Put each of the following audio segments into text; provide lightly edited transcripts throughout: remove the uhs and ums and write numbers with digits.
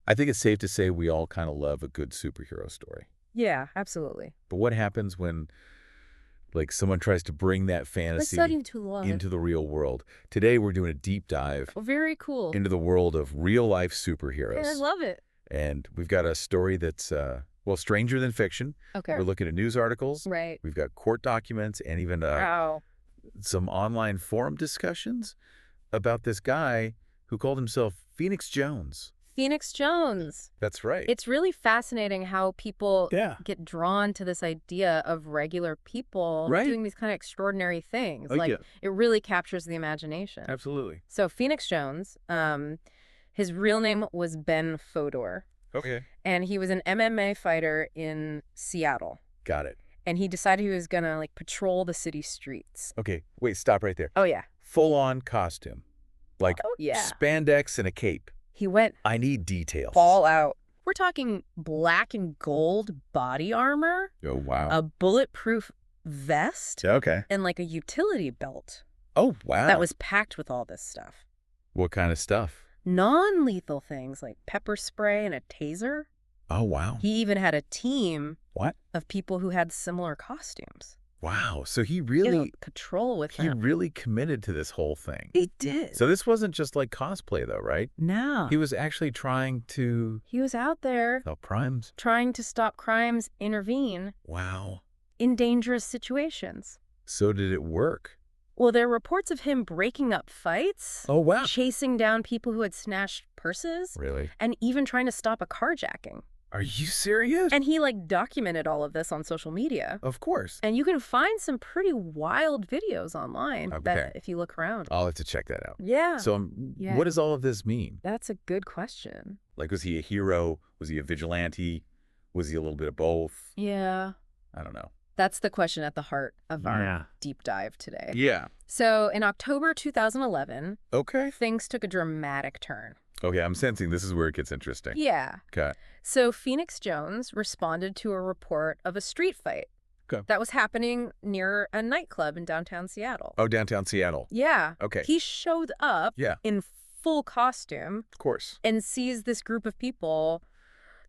I think it's safe to say we all kind of love a good superhero story. Yeah, absolutely. But what happens when, like, someone tries to bring that That's fantasy studying too long. into the real world? Today, we're doing a deep dive Very cool. into the world of real-life I superheroes. love it. And we've got a story that's, well, stranger than fiction. Okay. We're looking at news articles. Right. We've got court documents and even Wow. some online forum discussions about this guy who called himself Phoenix Jones. Phoenix Jones. That's right. It's really fascinating how people Yeah. get drawn to this idea of regular people Right. doing these kind of extraordinary things. Oh, Like, yeah. it really captures the imagination. Absolutely. So Phoenix Jones, his real name was Ben Fodor, Okay. and he was an MMA fighter in Seattle. Got it. And he decided he was gonna, like, patrol the city streets. Okay. Wait, stop right there. Oh, yeah. Full-on costume. Like Oh, yeah. spandex and a cape. He went I need details. all out. We're talking black and gold body armor, Oh, wow. a bulletproof vest, Okay. and like a utility belt Oh, wow. that was packed with all this stuff. What kind of stuff? Non-lethal things like pepper spray and a taser. Oh, wow. He even had a team What? of people who had similar costumes. Wow. So he He really, had control with he him. really committed to this whole thing. He did. So this wasn't just like cosplay though, right? No. He was actually trying to He was out there help crimes. trying to stop crimes, intervene Wow. in dangerous situations. So did it work? Well, there are reports of him breaking up fights, Oh, wow. chasing down people who had snatched purses, Really? and even trying to stop a carjacking. Are you serious? And he, like, documented all of this on social media. Of course. And you can find some pretty wild videos online Okay. that if you look around. I'll have to check that out. Yeah. So Yeah. what does all of this mean? That's a good question. Like, was he a hero? Was he a vigilante? Was he a little bit of both? Yeah. I don't know. That's the question at the heart of our Yeah. deep dive today. Yeah. So in October 2011, Okay. things took a dramatic turn. Okay, I'm sensing this is where it gets interesting. Yeah. Okay. So Phoenix Jones responded to a report of a street fight Okay. that was happening near a nightclub in downtown Seattle. Oh, downtown Seattle. Yeah. Okay. He showed up Yeah. in full costume Of course. and sees this group of people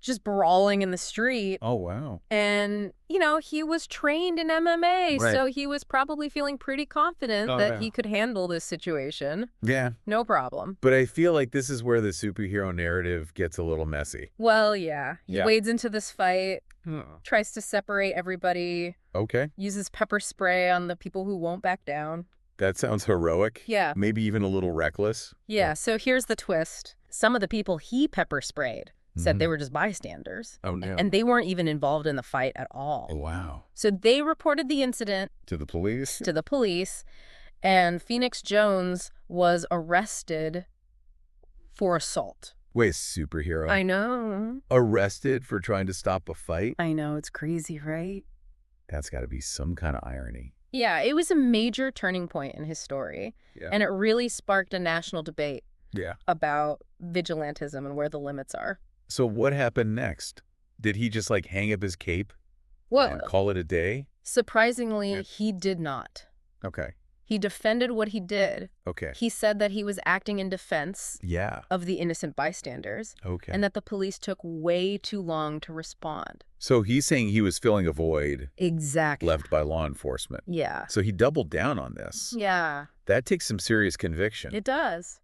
just brawling in the street. Oh, wow. And, you know, he was trained in MMA, Right. so he was probably feeling pretty confident Oh, that yeah. he could handle this situation. Yeah. No problem. But I feel like this is where the superhero narrative gets a little messy. Well, yeah. He Yeah. wades into this fight, tries to separate everybody, Okay. uses pepper spray on the people who won't back down. That sounds heroic. Yeah. Maybe even a little reckless. Yeah, so here's the twist. Some of the people he pepper sprayed said they were just bystanders. Oh, no. And they weren't even involved in the fight at Oh, all. wow. So they reported the incident To the police? to the police, and Phoenix Jones was arrested for assault. Wait, superhero? I know. Arrested for trying to stop a fight? I know, it's crazy, right? That's got to be some kind of irony. Yeah, it was a major turning point in his story, Yeah. and it really sparked a national debate Yeah. about vigilantism and where the limits are. So what happened next? Did he just like hang up his cape Well, and call it a day? surprisingly, Yeah. he did not. Okay. He defended what he did. Okay. He said that he was acting in defense Yeah. of the innocent bystanders Okay. and that the police took way too long to respond. So he's saying he was filling a void Exactly. left by law enforcement. Yeah. So he doubled down on this. Yeah, That takes some serious conviction. it does.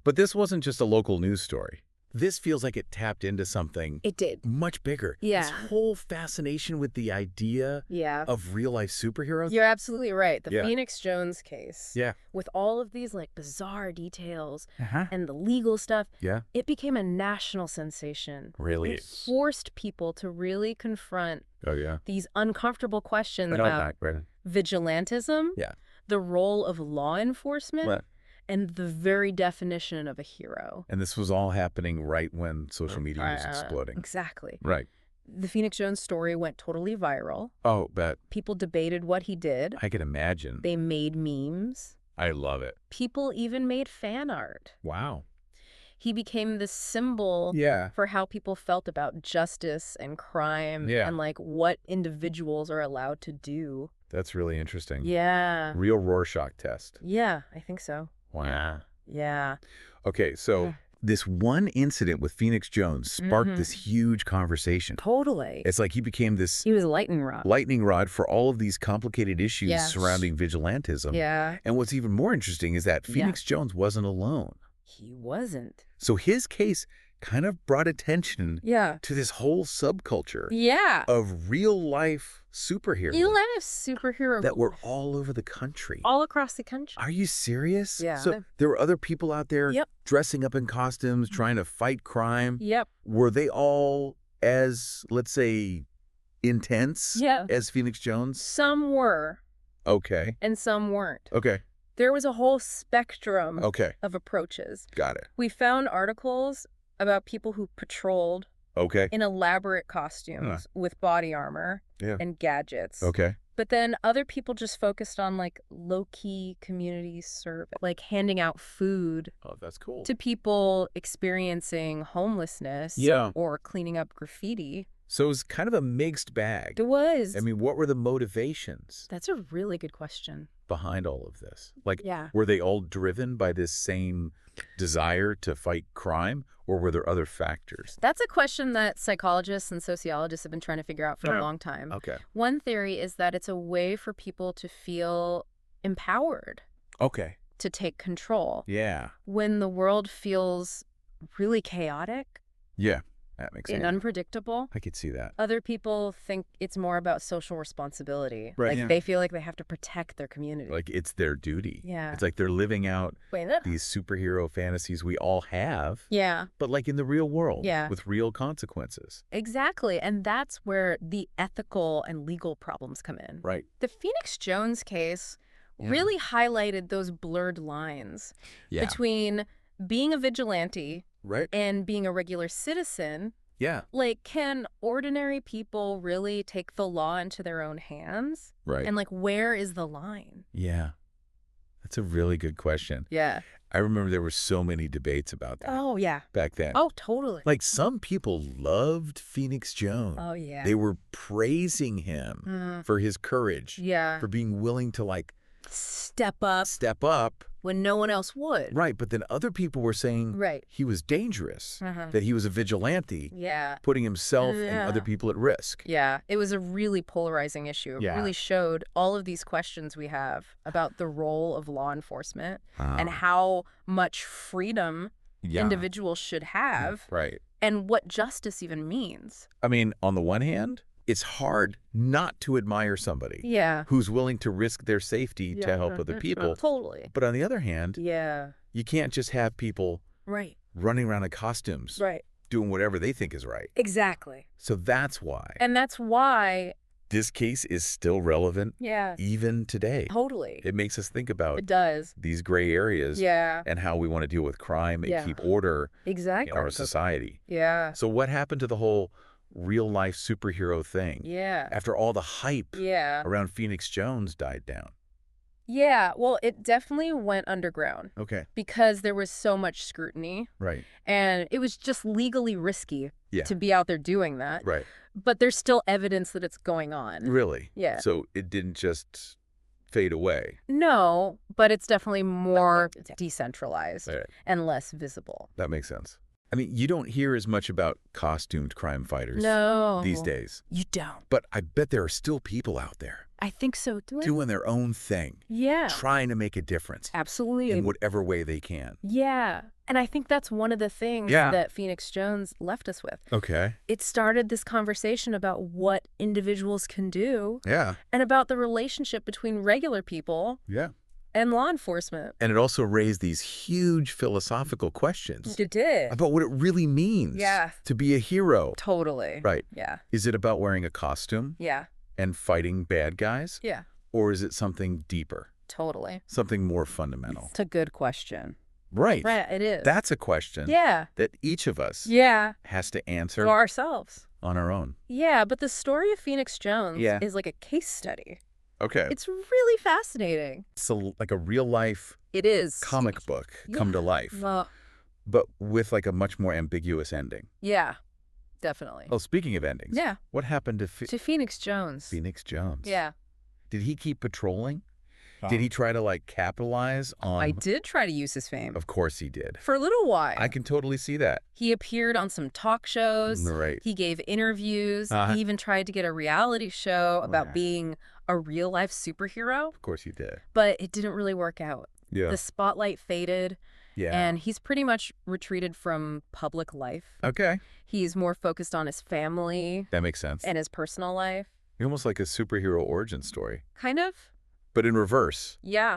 But this wasn't just a local news story. This feels like it tapped into something It did. much bigger. Yeah. This whole fascination with the idea Yeah. of real-life superheroes. You're absolutely right. The Yeah. Phoenix Jones case, Yeah. with all of these like bizarre details Uh-huh. and the legal stuff, Yeah. it became a national sensation. Really? It forced people to really confront Oh, yeah. these uncomfortable questions I know about that, right? vigilantism, Yeah. the role of law enforcement, Right. and the very definition of a hero. And this was all happening right when social media was exploding. Exactly. Right. The Phoenix Jones story went totally viral. Oh, bet. People debated what he did. I can imagine. They made memes. I love it. People even made fan art. Wow. He became this symbol Yeah. for how people felt about justice and crime Yeah. and like what individuals are allowed to do. That's really interesting. Yeah. Real Rorschach test. Yeah, I think so. Wow. Yeah. Okay, so this one incident with Phoenix Jones sparked this huge conversation. Totally. It's like he became this He was a lightning rod. lightning rod for all of these complicated issues Yes. surrounding vigilantism. Yeah. And what's even more interesting is that Phoenix Jones wasn't alone. He wasn't. So his case kind of brought attention Yeah. to this whole subculture Yeah. of real-life superheroes You let a superhero that were all over the country. all across the country. Are you serious? Yeah. So there were other people out there Yep. dressing up in costumes, trying to fight crime. Yep. Were they all as, let's say, intense Yeah. as Phoenix Jones? Some were Okay. and some weren't. Okay. There was a whole spectrum Okay. of approaches. Got it. We found articles about people who patrolled Okay. in elaborate costumes with body armor Yeah. and gadgets. Okay. But then other people just focused on like low-key community service, like handing out food Oh, that's cool. to people experiencing homelessness Yeah. or cleaning up graffiti. So it was kind of a mixed bag. It was. I mean, what were the motivations That's a really good question. behind all of this? Like, Yeah. were they all driven by this same desire to fight crime, or were there other factors? That's a question that psychologists and sociologists have been trying to figure out for a long time. Okay. One theory is that it's a way for people to feel empowered, Okay. to take control. Yeah. When the world feels really chaotic Yeah. That makes and sense. unpredictable, I could see that. other people think it's more about social responsibility. Right, Like yeah. they feel like they have to protect their community. Like, it's their duty. Yeah. It's like they're living out Wait, that- these superhero fantasies we all have, Yeah, but like in the real world. Yeah. With real consequences. exactly. And that's where the ethical and legal problems come in. Right. The Phoenix Jones case Yeah. really highlighted those blurred lines Yeah. between being a vigilante Right. and being a regular citizen. Yeah. Like, can ordinary people really take the law into their own hands? Right. And, like, where is the line? Yeah. That's a really good question. Yeah. I remember there were so many debates about that Oh, yeah. back then. Oh, totally. Like, some people loved Phoenix Jones. Oh, yeah. They were praising him Mm, for his courage, yeah. for being willing to, like, Step up step up. when no one else would. Right. But then other people were saying Right. he was dangerous, Uh-huh. that he was a vigilante, Yeah. putting himself and Yeah. other people at risk. Yeah, it was a really polarizing issue. It Yeah. really showed all of these questions we have about the role of law enforcement and Ah, how much freedom yeah. individuals should have Right. and what justice even means. I mean, on the one hand, it's hard not to admire somebody Yeah. who's willing to risk their safety to help other people. Totally. But on the other hand, Yeah. you can't just have people Right. running around in costumes Right. doing whatever they think is right. Exactly. So that's why And that's why, this case is still relevant yeah, even today. totally. It makes us think about It does. these gray areas Yeah. and how we want to deal with crime and Yeah. keep order Exactly. in our society. Yeah. So what happened to the whole real-life superhero thing Yeah. after all the hype Yeah. around Phoenix Jones died down? Yeah. Well, it definitely went underground Okay, because there was so much scrutiny. right, And it was just legally risky Yeah. to be out there doing that. right. But there's still evidence that it's going on. Really? Yeah. So it didn't just fade away. No, but it's definitely more decentralized Right. and less visible. That makes sense. I mean, you don't hear as much about costumed crime fighters No. these days. You don't. But I bet there are still people out there I think so too. doing their own thing, Yeah. trying to make a difference Absolutely. in whatever way they can. Yeah. And I think that's one of the things Yeah. that Phoenix Jones left us with. Okay. It started this conversation about what individuals can do Yeah. and about the relationship between regular people Yeah. and law enforcement. And it also raised these huge philosophical questions It did. about what it really means Yeah. to be a hero. Totally. Right. Yeah. Is it about wearing a costume Yeah. and fighting bad guys? Yeah. Or is it something deeper, Totally. something more fundamental? It's a good question. Right. Right. It is. That's a question Yeah. that each of us Yeah. has to answer For ourselves. on our own. Yeah. But the story of Phoenix Jones Yeah. is like a case study. Okay. It's really fascinating. It's like a real life It is. comic book come to life, Well, but with like a much more ambiguous ending. yeah. Definitely. Oh, speaking of endings. Yeah. What happened to To Phoenix Jones. Phoenix Jones? Yeah. Did he keep patrolling? Did he try to, like, capitalize on... I did try to use his fame. Of course he did. For a little while. I can totally see that. He appeared on some talk shows. Right. He gave interviews. He even tried to get a reality show about being a real-life superhero. Of course he did. But it didn't really work out. Yeah. The spotlight faded. Yeah. And he's pretty much retreated from public life. Okay. He's more focused on his family. That makes sense. And his personal life. Almost like a superhero origin story. Kind of. But in reverse. Yeah.